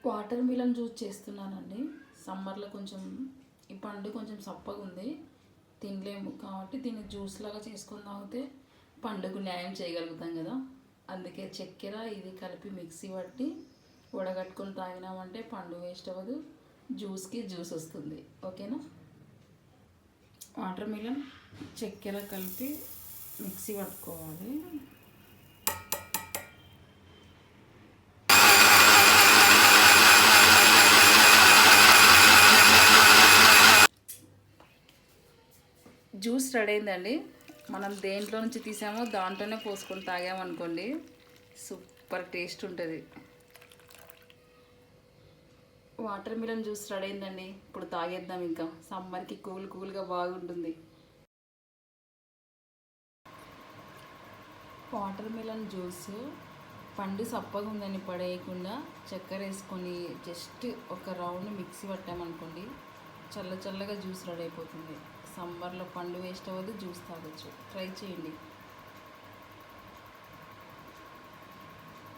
Water melon juice చేస్తున్నానండి. సమ్మర్లో కొంచెం ఈ పండు కొంచెం సప్పగా ఉంది, తినలేము కాబట్టి దీన్ని జ్యూస్ లాగా చేసుకొని తాగితే పండుకు న్యాయం చేయగలుగుతాం కదా. అందుకే చక్కెర ఇది కలిపి మిక్సీ పట్టి వడగట్టుకొని తాగినామంటే పండు వేస్ట్ అవ్వదు, జ్యూస్కి జ్యూస్ వస్తుంది. ఓకేనా. వాటర్ మిలన్ చక్కెర కలిపి మిక్సీ పట్టుకోవాలి. జ్యూస్ రెడీ అయిందండి. మనం దేంట్లో నుంచి తీసామో దాంట్లోనే పోసుకొని తాగామనుకోండి సూపర్ టేస్ట్ ఉంటుంది. వాటర్ మిలన్ జ్యూస్ రెడీ అయిందండి. ఇప్పుడు తాగేద్దాం. ఇంకా సమ్మర్కి కూల్గా బాగుంటుంది. వాటర్ మిలన్ జ్యూస్ పండు సప్పగా ఉందని పడేయకుండా చక్కెర వేసుకొని జస్ట్ ఒక రౌండ్ మిక్సీ పట్టామనుకోండి చల్లగా జ్యూస్ రెడీ అయిపోతుంది. సమ్మర్లో పండు వేస్ట్ అవ్వదు, జ్యూస్ తాగొచ్చు. ట్రై చేయండి.